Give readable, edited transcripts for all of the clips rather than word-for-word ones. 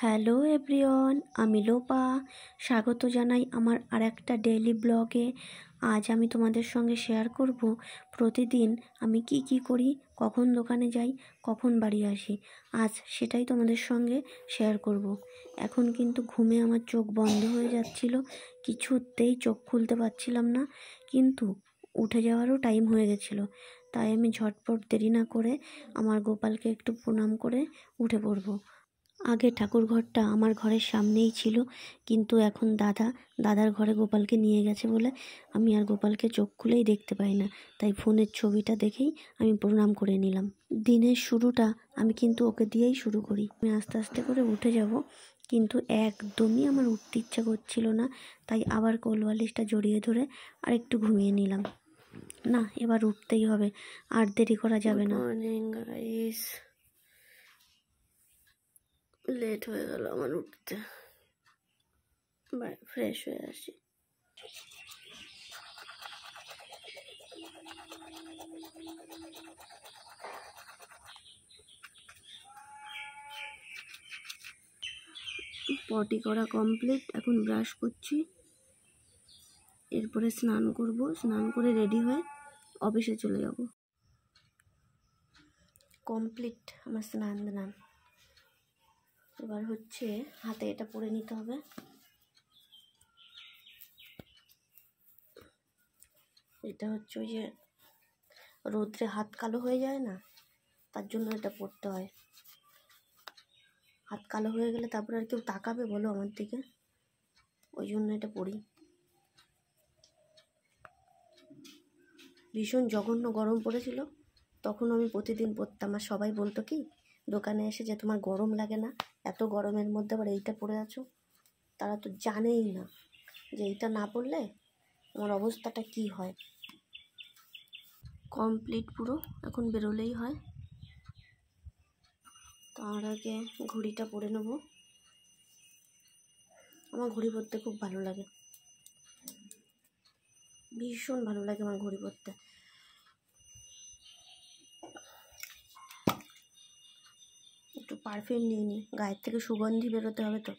Hello everyone, আমি লোপা। স্বাগত জানাই আমার আরেকটা ডেইলি ব্লগে। আজ আমি তোমাদের সঙ্গে শেয়ার করব প্রতিদিন আমি কি করি, কখন দোকানে যাই, কখন বাড়ি আসি। আজ সেটাই তোমাদের সঙ্গে শেয়ার করব। এখন কিন্তু ঘুমে আমার চোখ বন্ধ হয়ে যাচ্ছিল, কিছুতেই চোখ খুলতে পারছিলাম না, কিন্তু উঠে যাওয়ারও টাইম হয়ে গেছিলো। তাই আমি ঝটপট দেরি না করে আমার গোপালকে একটু প্রণাম করে উঠে পড়ব। আগে ঠাকুর ঘরটা আমার ঘরের সামনেই ছিল, কিন্তু এখন দাদার ঘরে গোপালকে নিয়ে গেছে বলে আমি আর গোপালকে চোখ খুলেই দেখতে পাই না। তাই ফোনের ছবিটা দেখেই আমি প্রণাম করে নিলাম। দিনের শুরুটা আমি কিন্তু ওকে দিয়েই শুরু করি। আমি আস্তে আস্তে করে উঠে যাব, কিন্তু একদমই আমার উঠতে ইচ্ছা করছিল না। তাই আবার কোলবালিশটা জড়িয়ে ধরে আর একটু ঘুমিয়ে নিলাম। না, এবার উঠতেই হবে, আর দেরি করা যাবে না। মর্নিং গাইস, লেট হয়ে গেল আমার উঠতে। ফ্রেশ হয়ে আসি। পটি করা কমপ্লিট, এখন ব্রাশ করছি, এরপরে স্নান করব। স্নান করে রেডি হয়ে অফিসে চলে যাব। কমপ্লিট আমার স্নান। এবার হচ্ছে হাতে এটা পরে নিতে হবে। এটা হচ্ছে ওই যে রোদ্রে হাত কালো হয়ে যায় না, তার জন্য এটা পরতে হয়। হাত কালো হয়ে গেলে তারপরে আর কেউ তাকাবে বলো আমার দিকে, ওই জন্য এটা পরি। ভীষণ জঘন্য গরম পড়েছিল, তখন আমি প্রতিদিন পরতাম। আর সবাই বলতো কি দোকানে এসে যে তোমার গরম লাগে না, এত গরমের মধ্যে আবার এইটা পরে আছো। তারা তো জানেই না যে এইটা না পরলে আমার অবস্থাটা কি হয়। কমপ্লিট পুরো, এখন বেরোলেই হয়। তার আগে ঘড়িটা পরে নেব। আমার ঘড়ি পরতে খুব ভালো লাগে, ভীষণ ভালো লাগে আমার ঘড়ি পরতে। একটু পারফিউম নিয়ে নিই, গায়ের থেকে সুগন্ধি বেরোতে হবে তো।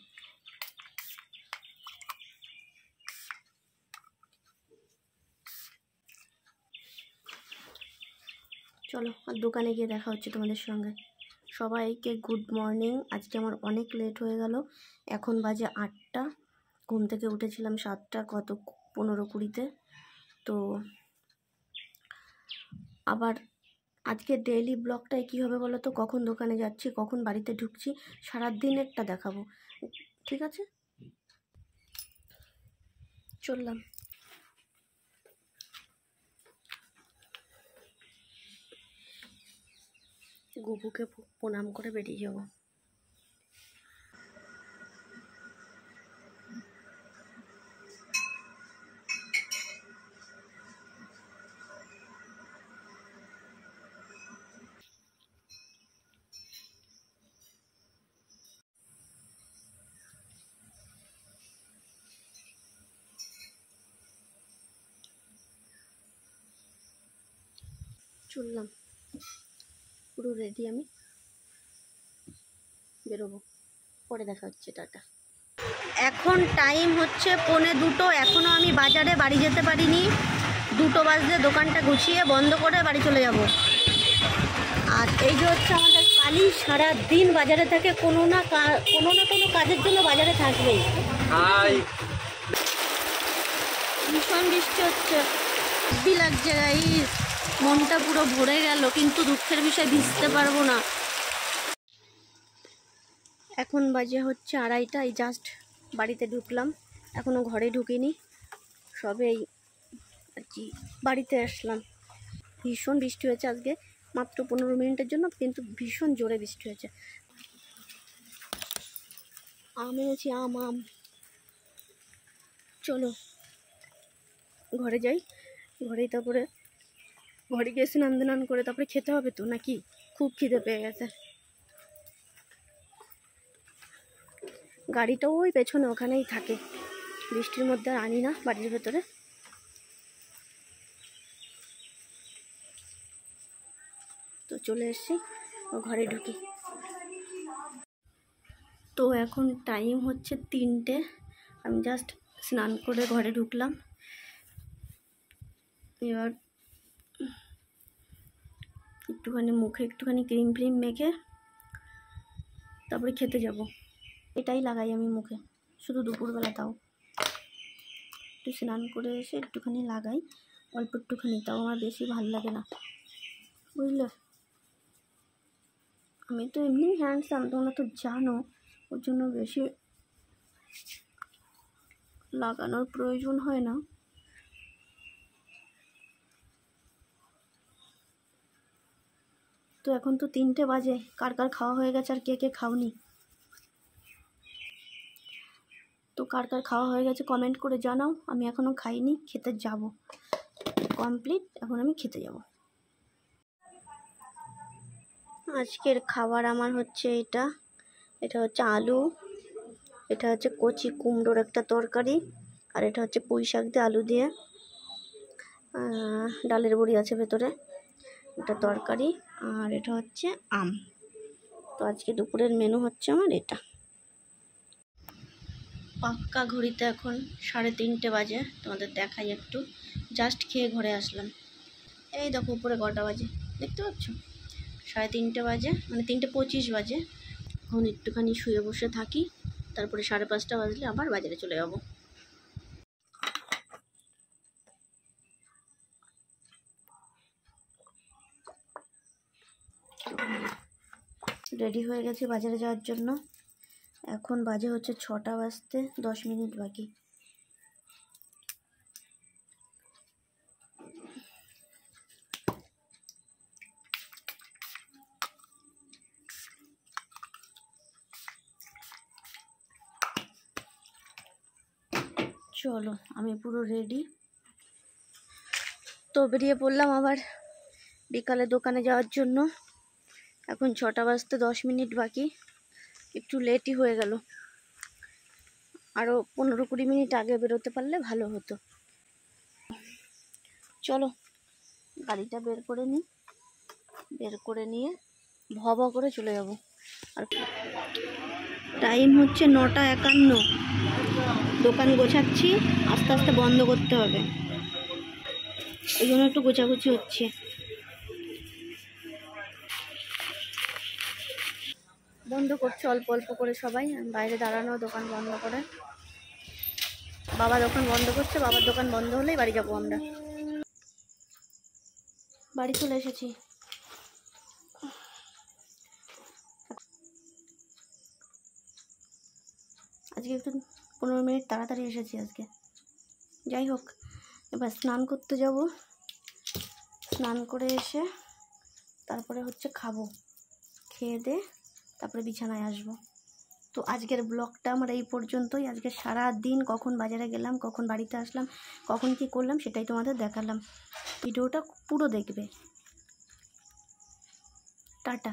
চলো, আর দোকানে গিয়ে দেখা হচ্ছে তোমাদের সঙ্গে। সবাইকে গুড মর্নিং। আজকে আমার অনেক লেট হয়ে গেল, এখন বাজে 8টা। ঘুম থেকে উঠেছিলাম 7টা কত 15-20-তে। তো আবার আজকে ডেইলি ব্লগটাই কী হবে বলো তো, কখন দোকানে যাচ্ছি, কখন বাড়িতে ঢুকছি, সারাদিনেরটা দেখাবো। ঠিক আছে, চললাম। গবুকে প্রণাম করে বেরিয়ে যাব। চললাম, পুরো রেডি, আমি বেরোবো। পরে দেখা হচ্ছে, টাটা। এখন টাইম হচ্ছে 1:45, এখনও আমি বাজারে বাড়ি যেতে পারিনি। 2টো বাজলে দোকানটা গুছিয়ে বন্ধ করে বাড়ি চলে যাব। আর এই যে হচ্ছে আমাদের কালি, সারাদিন বাজারে থাকে, কোনো না কোনো কাজের জন্য বাজারে থাকবেই। ভীষণ বৃষ্টি হচ্ছে, হেব্বি লাগছে গাইস, মনটা পুরো ভরে গেল, কিন্তু দুঃখের বিষয় ভিজতে পারবো না। এখন বাজে হচ্ছে 2:30, এই জাস্ট বাড়িতে ঢুকলাম, এখনও ঘরে ঢুকিনি, সবেই আর কি বাড়িতে আসলাম। ভীষণ বৃষ্টি হয়েছে আজকে, মাত্র 15 মিনিটের জন্য, কিন্তু ভীষণ জোরে বৃষ্টি হয়েছে। আম এনেছি, আম। চলো ঘরে যাই, তারপরে ঘরে গিয়ে স্নান করে তারপরে খেতে হবে তো নাকি, খুব খিদে পেয়ে গেছে। গাড়িটা ওই পেছনে ওখানেই থাকে, বৃষ্টির মধ্যে আনি না বাড়ির ভেতরে। তো চলে এসছি, ঘরে ঢুকি। তো এখন টাইম হচ্ছে 3টে। আমি জাস্ট স্নান করে ঘরে ঢুকলাম। এবার একটুখানি মুখে একটুখানি ক্রিম ফ্রিম মেখে তারপরে খেতে যাব। এটাই লাগাই আমি মুখে, শুধু দুপুরবেলা। তাও একটু স্নান করে এসে একটুখানি লাগাই, অল্প একটুখানি, তাও আমার বেশি ভালো লাগে না, বুঝলে। আমি তো এমনি হ্যান্ডসাম, তোমরা তো জানো, ওর জন্য বেশি লাগানোর প্রয়োজন হয় না। তো এখন তো 3টে বাজে, কার কার খাওয়া হয়ে গেছে আর কে কে খাওনি? তো কার কার খাওয়া হয়ে গেছে কমেন্ট করে জানাও। আমি এখনও খাইনি, খেতে যাব। কমপ্লিট, এখন আমি খেতে যাব। আজকের খাবার আমার হচ্ছে এটা হচ্ছে আলু, এটা হচ্ছে কচি কুমড়োর একটা তরকারি, আর এটা হচ্ছে পুঁই শাক দিয়ে আলু দিয়ে ডালের বড়ি আছে ভেতরে, এটা তরকারি, আর এটা হচ্ছে আম। তো আজকে দুপুরের মেনু হচ্ছে আমার এটা। পাক্কা ঘড়িতে এখন 3:30 বাজে, তোমাদের দেখাই একটু। জাস্ট খেয়ে ঘরে আসলাম। এই দেখো উপরে কটা বাজে দেখতে পাচ্ছ? 3:30 বাজে, মানে 3:25 বাজে। এখন একটুখানি শুয়ে বসে থাকি, তারপরে 5:30 বাজলে আবার বাজারে চলে যাব। রেডি হয়ে গেছি বাজারে যাওয়ার জন্য। এখন বাজে হচ্ছে 6টা বাজতে 10 মিনিট বাকি। চলো, আমি পুরো রেডি। তো বেরিয়ে পড়লাম আবার বিকালে দোকানে যাওয়ার জন্য। এখন 6টা বাজতে 10 মিনিট বাকি, একটু লেটই হয়ে গেল। আরও 15-20 মিনিট আগে বেরোতে পারলে ভালো হতো। চলো গাড়িটা বের করে নিই, বের করে নিয়ে ভব করে চলে যাব। আর টাইম হচ্ছে 9:51। দোকান গোছাচ্ছি, আস্তে আস্তে বন্ধ করতে হবে, এই জন্য একটু গোছাগুছি হচ্ছে। বন্ধ করছে অল্প অল্প করে সবাই, বাইরে দাঁড়ানো দোকান বন্ধ করে। বাবা দোকান বন্ধ করছে, বাবার দোকান বন্ধ হলেই বাড়ি যাবো আমরা। বাড়ি চলে এসেছি। আজকে একটু 15 মিনিট তাড়াতাড়ি এসেছি আজকে। যাই হোক, এবার স্নান করতে যাব। স্নান করে এসে তারপরে হচ্ছে খাবো, খেয়ে দিয়ে তারপরে বিছানায় আসবো। তো আজকের ব্লগটা আমার এই পর্যন্তই। আজকে সারা দিন কখন বাজারে গেলাম, কখন বাড়িতে আসলাম, কখন কি করলাম সেটাই তোমাদের দেখালাম। ভিডিওটা পুরো দেখবে। টাটা।